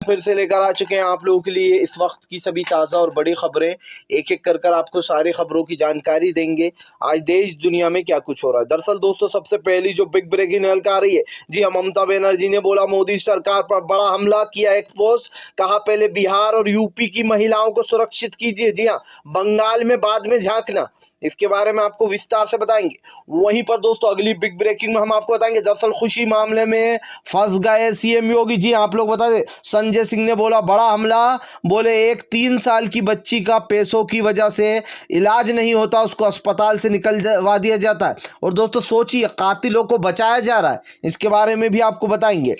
फिर से लेकर आ चुके हैं आप लोगों के लिए इस वक्त की सभी ताज़ा और बड़ी खबरें। एक एक कर आपको सारी खबरों की जानकारी देंगे। आज देश दुनिया में क्या कुछ हो रहा है। दरअसल दोस्तों, सबसे पहली जो बिग ब्रेकिंग निकल आ रही है, जी हाँ, ममता बनर्जी ने बोला मोदी सरकार पर बड़ा हमला किया एक्सपोज। कहा पहले बिहार और यूपी की महिलाओं को सुरक्षित कीजिए, जी हाँ, बंगाल में बाद में झांकना। इसके बारे में आपको विस्तार से बताएंगे। वहीं पर दोस्तों अगली बिग ब्रेकिंग में हम आपको बताएंगे, दरअसल खुशी मामले में फंस गए सीएम योगी। जी आप लोग बता दें, संजय सिंह ने बोला बड़ा हमला। बोले एक 3 साल की बच्ची का पैसों की वजह से इलाज नहीं होता, उसको अस्पताल से निकलवा दिया जाता है। और दोस्तों सोचिए, कातिलों को बचाया जा रहा है। इसके बारे में भी आपको बताएंगे।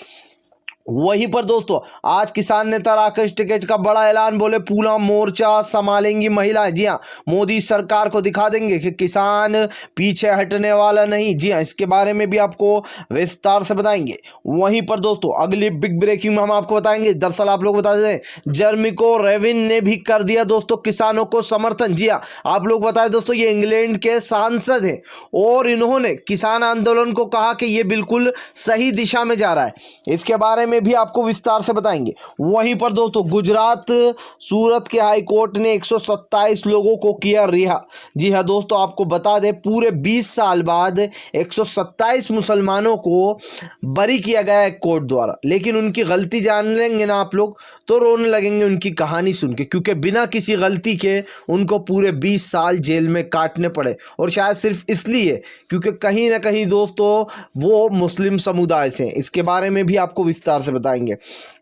वहीं पर दोस्तों आज किसान नेता राकेश टिकैत का बड़ा ऐलान। बोले पूरा मोर्चा संभालेंगी महिलाएं। जी हाँ, मोदी सरकार को दिखा देंगे कि किसान पीछे हटने वाला नहीं। जी हाँ, इसके बारे में भी आपको विस्तार से बताएंगे। वहीं पर दोस्तों अगली बिग ब्रेकिंग में हम आपको बताएंगे, दरअसल आप लोग बता दें, जर्मिको रेविन ने भी कर दिया दोस्तों किसानों को समर्थन। जी हाँ, आप लोग बताएं दोस्तों, ये इंग्लैंड के सांसद हैं और इन्होंने किसान आंदोलन को कहा कि ये बिल्कुल सही दिशा में जा रहा है। इसके बारे में भी आपको विस्तार से बताएंगे। वहीं पर दोस्तों गुजरात सूरत के हाई कोर्ट ने 127 लोगों को किया रिहा। जी हाँ दोस्तों, आपको बता दें पूरे 20 साल बाद 127 मुसलमानों को बरी किया गया है कोर्ट द्वारा। लेकिन उनकी गलती जान लेंगे ना आप लोग तो रोने लगेंगे उनकी कहानी सुन के, क्योंकि बिना किसी गलती के उनको पूरे 20 साल जेल में काटने पड़े। और शायद सिर्फ इसलिए क्योंकि कहीं ना कहीं दोस्तों वो मुस्लिम समुदाय से। इसके बारे में भी आपको विस्तार से बताएंगे।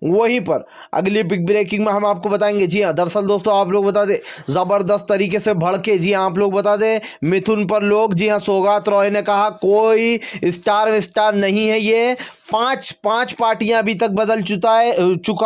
वहीं पर अगली बिग ब्रेकिंग में हम आपको बताएंगे। जी हाँ, दरअसल दोस्तों आप लोग बता दें, जबरदस्त तरीके से भड़के। जी हाँ, आप लोग बता दें मिथुन पर लोग। जी हाँ, सौगात रॉय ने कहा कोई स्टार नहीं है, ये पांच पार्टियां अभी तक बदल चुका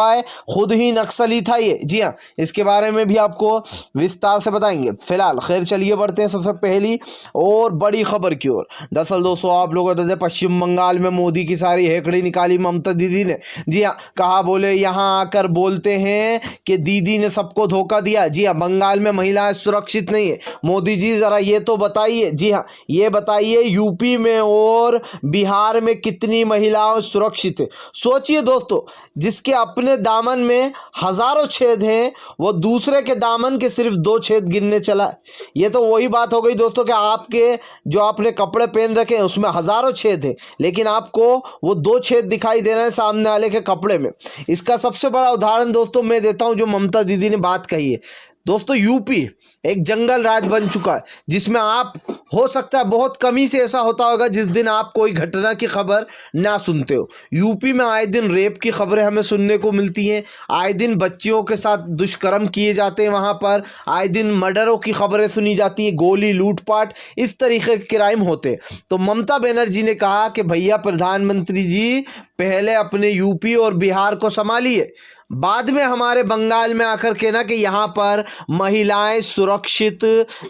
है, खुद ही नक्सली था ये। जी हाँ, इसके बारे में भी आपको विस्तार से बताएंगे। फिलहाल खैर चलिए बढ़ते हैं सबसे पहली और बड़ी खबर की ओर। दरअसल दोस्तों आप लोग बता दें, पश्चिम बंगाल में मोदी की सारी हेकड़ी निकाली ममता दीदी ने। जी हाँ, कहा बोले यहाँ आकर बोलते हैं कि दीदी ने सबको धोखा दिया। जी हाँ, बंगाल में महिलाएं सुरक्षित नहीं है। मोदी जी जरा ये तो बताइए। जी हाँ, ये बताइए यूपी में और बिहार में कितनी महिला सुरक्षित है। सोचिए दोस्तों, जिसके अपने दामन में हजारों छेद हैं, वो दूसरे के दामन के सिर्फ 2 छेद गिनने चला। ये तो वही बात हो गई दोस्तों कि आपके जो आपने कपड़े पहन रखे हैं उसमें हजारों छेद हैं, लेकिन आपको वो 2 छेद दिखाई दे रहे हैं सामने वाले के कपड़े में। इसका सबसे बड़ा उदाहरण दोस्तों मैं देता हूं, जो ममता दीदी ने बात कही है। दोस्तों यूपी एक जंगल राज बन चुका है, जिसमें आप हो सकता है बहुत कमी से ऐसा होता होगा जिस दिन आप कोई घटना की खबर ना सुनते हो। यूपी में आए दिन रेप की खबरें हमें सुनने को मिलती हैं, आए दिन बच्चियों के साथ दुष्कर्म किए जाते हैं, वहां पर आए दिन मर्डरों की खबरें सुनी जाती हैं, गोली लूटपाट इस तरीके के क्राइम होते हैं। तो ममता बनर्जी ने कहा कि भैया प्रधानमंत्री जी पहले अपने यूपी और बिहार को संभालिए, बाद में हमारे बंगाल में आकर के ना कि यहाँ पर महिलाएं सुरक्षित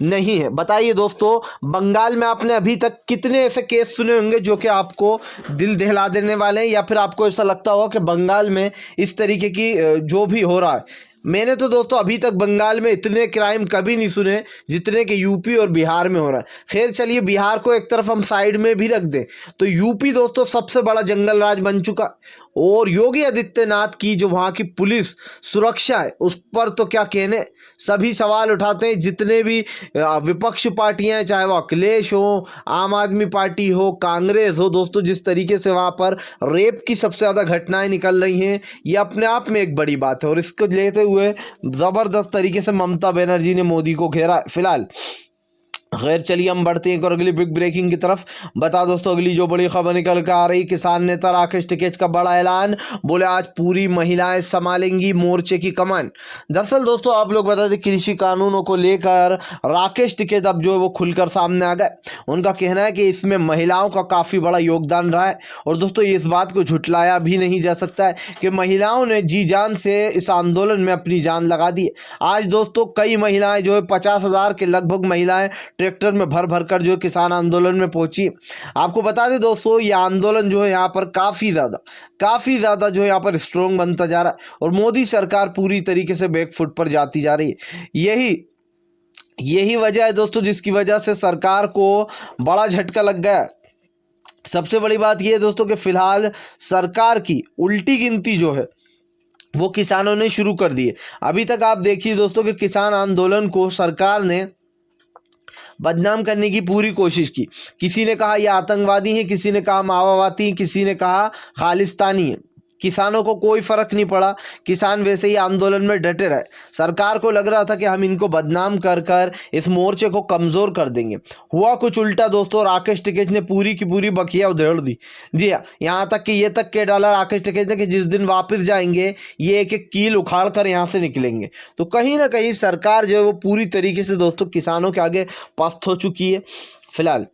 नहीं है। बताइए दोस्तों, बंगाल में आपने अभी तक कितने ऐसे केस सुने होंगे जो कि आपको दिल दहला देने वाले हैं, या फिर आपको ऐसा लगता होगा कि बंगाल में इस तरीके की जो भी हो रहा है। मैंने तो दोस्तों अभी तक बंगाल में इतने क्राइम कभी नहीं सुने जितने कि यूपी और बिहार में हो रहा है। खैर चलिए, बिहार को एक तरफ हम साइड में भी रख दें तो यूपी दोस्तों सबसे बड़ा जंगल राज बन चुका। और योगी आदित्यनाथ की जो वहाँ की पुलिस सुरक्षा है उस पर तो क्या कहने, सभी सवाल उठाते हैं। जितने भी विपक्ष पार्टियां हैं, चाहे वो अखिलेश हो, आम आदमी पार्टी हो, कांग्रेस हो, दोस्तों जिस तरीके से वहाँ पर रेप की सबसे ज़्यादा घटनाएं निकल रही हैं, ये अपने आप में एक बड़ी बात है। और इसको लेते हुए ज़बरदस्त तरीके से ममता बनर्जी ने मोदी को घेरा। फिलहाल खैर चलिए हम बढ़ते हैं और अगली बिग ब्रेकिंग की तरफ। बता दोस्तों अगली जो बड़ी खबर निकल कर आ रही, किसान नेता राकेश टिकैत का बड़ा ऐलान। बोले आज पूरी महिलाएं संभालेंगी मोर्चे की कमान। दरअसल दोस्तों आप लोग बता दें, कृषि कानूनों को लेकर राकेश टिकैत अब जो है वो खुलकर सामने आ गए। उनका कहना है कि इसमें महिलाओं का काफ़ी बड़ा योगदान रहा है। और दोस्तों इस बात को झुटलाया भी नहीं जा सकता है कि महिलाओं ने जी जान से इस आंदोलन में अपनी जान लगा दी। आज दोस्तों कई महिलाएं जो है 50,000 के लगभग महिलाएं ट्रैक्टर में भर भर कर जो किसान आंदोलन में पहुंची। आपको बता दें दोस्तों, ये आंदोलन जो है यहाँ पर काफ़ी ज़्यादा जो है यहाँ पर स्ट्रोंग बनता जा रहा है और मोदी सरकार पूरी तरीके से बैकफुट पर जाती जा रही है। यही वजह है दोस्तों जिसकी वजह से सरकार को बड़ा झटका लग गया। सबसे बड़ी बात यह है दोस्तों कि फिलहाल सरकार की उल्टी गिनती जो है वो किसानों ने शुरू कर दिए। अभी तक आप देखिए दोस्तों कि किसान आंदोलन को सरकार ने बदनाम करने की पूरी कोशिश की। किसी ने कहा ये आतंकवादी हैं, किसी ने कहा माओवादी हैं, किसी ने कहा खालिस्तानी है। किसानों को कोई फर्क नहीं पड़ा, किसान वैसे ही आंदोलन में डटे रहे। सरकार को लग रहा था कि हम इनको बदनाम कर कर इस मोर्चे को कमज़ोर कर देंगे। हुआ कुछ उल्टा दोस्तों, राकेश टिकैत ने पूरी की पूरी बखिया उधेड़ दी। जी हाँ, यहाँ तक कि ये तक के डाला राकेश टिकैत ने कि जिस दिन वापस जाएंगे ये एक एक कील उखाड़ कर यहाँ से निकलेंगे। तो कहीं ना कहीं सरकार जो है वो पूरी तरीके से दोस्तों किसानों के आगे पस्त हो चुकी है फिलहाल।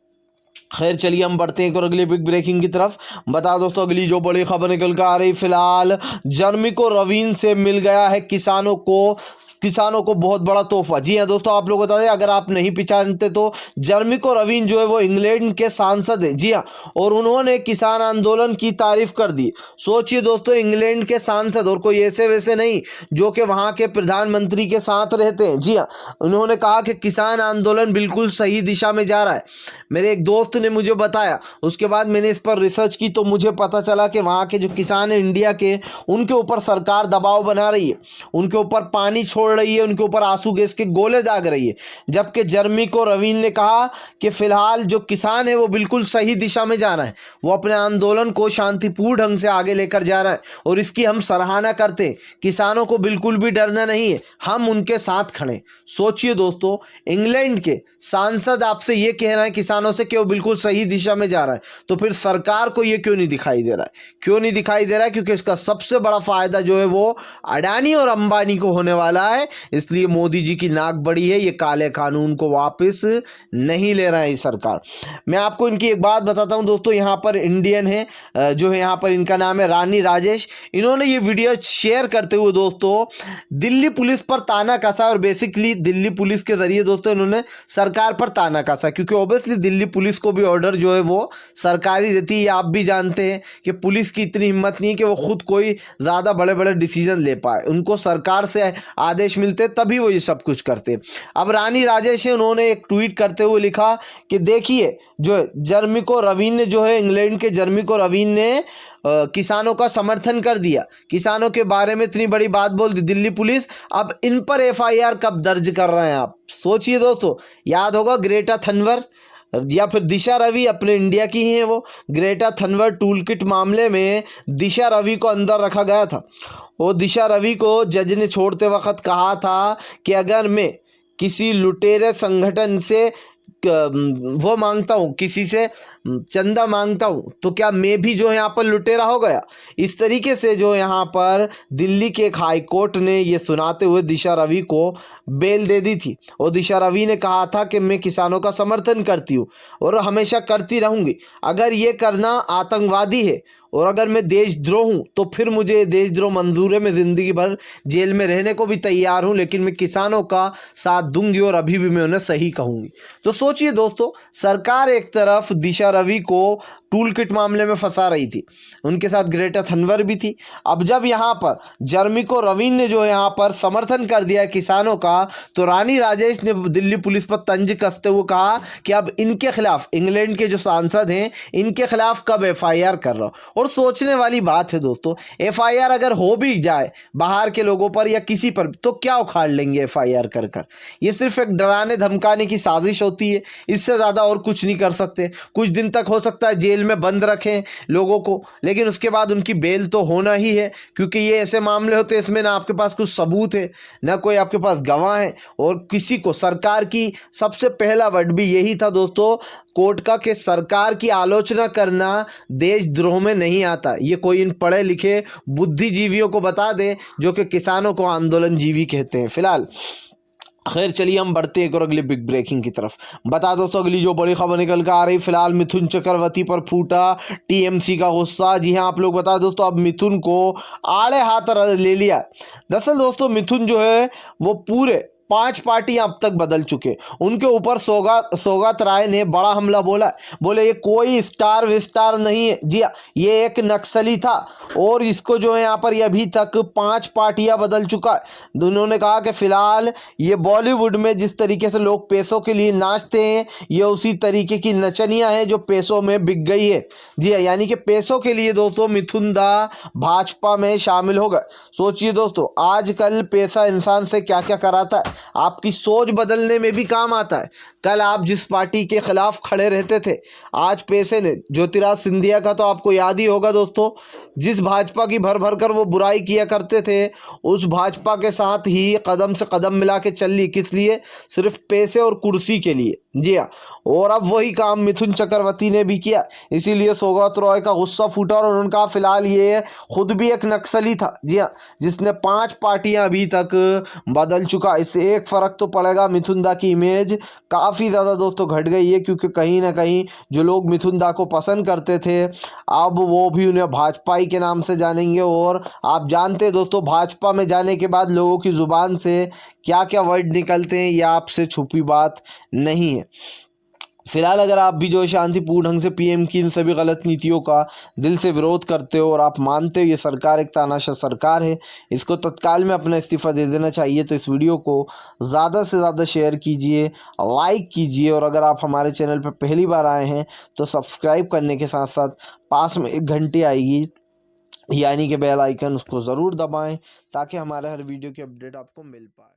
खैर चलिए हम बढ़ते हैं और अगली बिग ब्रेकिंग की तरफ। बता दोस्तों अगली जो बड़ी खबर निकल कर आ रही फिलहाल, जर्मिको रवीन से मिल गया है किसानों को बहुत बड़ा तोहफा। जी हाँ दोस्तों, आप लोग बता दें अगर आप नहीं पहचानते तो जर्मिको रवीन जो है वो इंग्लैंड के सांसद है। जी हाँ, और उन्होंने किसान आंदोलन की तारीफ कर दी। सोचिए दोस्तों, इंग्लैंड के सांसद और कोई ऐसे वैसे नहीं जो कि वहाँ के प्रधानमंत्री के साथ रहते हैं। जी हाँ, उन्होंने कहा कि किसान आंदोलन बिल्कुल सही दिशा में जा रहा है। मेरे एक दोस्त ने मुझे बताया, उसके बाद मैंने इस पर रिसर्च की तो मुझे पता चला कि वहाँ के जो किसान हैं इंडिया के, उनके ऊपर सरकार दबाव बना रही है, उनके ऊपर पानी छोड़ रही है, उनके ऊपर आंसू गैस के गोले दाग रही है। जबकि जर्मिको रवीन ने कहा कि फिलहाल जो किसान है वो बिल्कुल सही दिशा में जा रहा है, वो अपने आंदोलन को शांतिपूर्ण ढंग से आगे लेकर जा रहा है और इसकी हम सराहना करते हैं। किसानों को बिल्कुल भी डरना नहीं है, हम उनके साथ खड़े। सोचिए दोस्तों, इंग्लैंड के सांसद आपसे ये कह रहे हैं किसानों से कि वो बिल्कुल सही दिशा में जा रहा है, तो फिर सरकार को ये क्यों नहीं दिखाई दे रहा है? क्यों नहीं दिखाई दे रहा है? क्योंकि इसका सबसे बड़ा फायदा जो है वो अडानी और अंबानी को होने वाला है। इसलिए मोदी जी की नाक बड़ी है, ये काले कानून को वापस नहीं ले रहा है सरकार। मैं आपको इनकी एक बात बताता हूं दोस्तों, यहाँ पर इंडियन है जो है, यहाँ पर इनका नाम है रानी राजेश। इन्होंने ये वीडियो शेयर करते हुए दोस्तों दिल्ली पुलिस पर ताना कसा, और बेसिकली दिल्ली पुलिस के जरिए दोस्तों इन्होंने सरकार पर ताना कसा, क्योंकि ऑब्वियसली दिल्ली पुलिस को भी ऑर्डर जो है वो सरकारी देती है। आप भी जानते हैं कि पुलिस की इतनी हिम्मत नहीं है कि वो खुद कोई ज़्यादा बड़े बड़े डिसीजन ले पाए, उनको सरकार से आदेश मिलते तभी वो ये सब कुछ करते। अब रानी राजेश है, उन्होंने एक ट्वीट करते हुए लिखा कि देखिए जो जर्मिको रवीन ने जो है, इंग्लैंड के जर्मिको रवीन ने किसानों का समर्थन कर दिया, किसानों के बारे में इतनी बड़ी बात बोल दी दिल्ली पुलिस। अब इन पर एफआईआर कब दर्ज कर रहे हैं आप? सोचिए दोस्तों, याद होगा ग्रेटा थनवर या फिर दिशा रवि, अपने इंडिया की ही है वो। ग्रेटा थनवर टूलकिट मामले में दिशा रवि को अंदर रखा गया था। वो दिशा रवि को जज ने छोड़ते वक्त कहा था कि अगर मैं किसी लुटेरे संगठन से वो मांगता हूँ, किसी से चंदा मांगता हूँ, तो क्या मैं भी जो यहाँ पर लुटेरा हो गया? इस तरीके से जो यहाँ पर दिल्ली के एक हाई कोर्ट ने ये सुनाते हुए दिशा रवि को बेल दे दी थी। और दिशा रवि ने कहा था कि मैं किसानों का समर्थन करती हूँ और हमेशा करती रहूँगी। अगर ये करना आतंकवादी है और अगर मैं देशद्रोह हूँ तो फिर मुझे देशद्रोह मंजूर है, मैं ज़िंदगी भर जेल में रहने को भी तैयार हूँ, लेकिन मैं किसानों का साथ दूंगी और अभी भी मैं उन्हें सही कहूँगी। तो सोचिए दोस्तों, सरकार एक तरफ दिशा रवि को टूल किट मामले में फंसा रही थी, उनके साथ ग्रेटा थनवर भी थी। अब जब यहाँ पर जर्मिको रवीन ने जो यहाँ पर समर्थन कर दिया किसानों का, तो रानी राजेश ने दिल्ली पुलिस पर तंज कसते हुए कहा कि अब इनके खिलाफ, इंग्लैंड के जो सांसद हैं, इनके खिलाफ कब एफआईआर कर रहा हो। और सोचने वाली बात है दोस्तों, एफआईआर अगर हो भी जाए बाहर के लोगों पर या किसी पर, तो क्या उखाड़ लेंगे एफआईआर कर कर? ये सिर्फ एक डराने धमकाने की साजिश होती है, इससे ज़्यादा और कुछ नहीं कर सकते। कुछ दिन तक हो सकता है जेल में बंद रखें लोगों को, लेकिन उसके बाद उनकी बेल तो होना ही है, क्योंकि ये ऐसे मामले होते हैं इसमें ना आपके पास कुछ सबूत है, ना कोई आपके पास गवाह है। और किसी को, सरकार की सबसे पहला वर्ड भी यही था दोस्तों कोर्ट का, कि सरकार की आलोचना करना देशद्रोह में नहीं आता। ये कोई इन पढ़े लिखे बुद्धिजीवियों को बता दे जो कि किसानों को आंदोलन जीवी कहते हैं। फिलहाल खैर चलिए हम बढ़ते हैं और अगली बिग ब्रेकिंग की तरफ। बता दोस्तों अगली जो बड़ी खबर निकल कर आ रही फिलहाल, मिथुन चक्रवर्ती पर फूटा टीएमसी का गुस्सा। जी हाँ, आप लोग बता दोस्तों अब मिथुन को आड़े हाथ ले लिया। दरअसल दोस्तों मिथुन जो है वो पूरे 5 पार्टियां अब तक बदल चुके। उनके ऊपर सौगत राय ने बड़ा हमला बोला, बोले ये कोई स्टार विस्टार नहीं है जी, ये एक नक्सली था और इसको जो है यहाँ पर ये अभी तक 5 पार्टियां बदल चुका है। उन्होंने कहा कि फिलहाल ये बॉलीवुड में जिस तरीके से लोग पैसों के लिए नाचते हैं, ये उसी तरीके की नचनियां हैं जो पैसों में बिक गई है जी, यानी कि पैसों के लिए दोस्तों मिथुन दा भाजपा में शामिल हो गए। सोचिए दोस्तों, आजकल पैसा इंसान से क्या क्या कराता है, आपकी सोच बदलने में भी काम आता है। कल आप जिस पार्टी के खिलाफ खड़े रहते थे, आज पैसे ने, ज्योतिराज सिंधिया का तो आपको याद ही होगा दोस्तों, जिस भाजपा की भर भर कर वो बुराई किया करते थे, उस भाजपा के साथ ही कदम से कदम मिला के चल ली। किस लिए? सिर्फ पैसे और कुर्सी के लिए जी हाँ। और अब वही काम मिथुन चक्रवर्ती ने भी किया, इसीलिए सौगत रॉय का गुस्सा फूटा और उन्होंने कहा फिलहाल ये खुद भी एक नक्सली था जी हाँ, जिसने 5 पार्टियां अभी तक बदल चुका। इससे एक फ़र्क तो पड़ेगा, मिथुन दा की इमेज काफ़ी ज़्यादा दोस्तों घट गई है, क्योंकि कहीं ना कहीं जो लोग मिथुन दा को पसंद करते थे, अब वो भी उन्हें भाजपा के नाम से जानेंगे। और आप जानते हैं दोस्तों, भाजपा में जाने के बाद लोगों की ज़ुबान से क्या क्या वर्ड निकलते हैं, यह आपसे छुपी बात नहीं है। फिलहाल अगर आप भी जो शांतिपूर्ण ढंग से पीएम की इन सभी गलत नीतियों का दिल से विरोध करते हो और आप मानते हो ये सरकार एक तानाशाह सरकार है, इसको तत्काल में अपना इस्तीफ़ा दे देना चाहिए, तो इस वीडियो को ज़्यादा से ज़्यादा शेयर कीजिए, लाइक कीजिए, और अगर आप हमारे चैनल पर पहली बार आए हैं तो सब्सक्राइब करने के साथ साथ पास में एक घंटी आएगी यानी कि बेल आइकन, उसको ज़रूर दबाएं ताकि हमारे हर वीडियो की अपडेट आपको मिल पाए।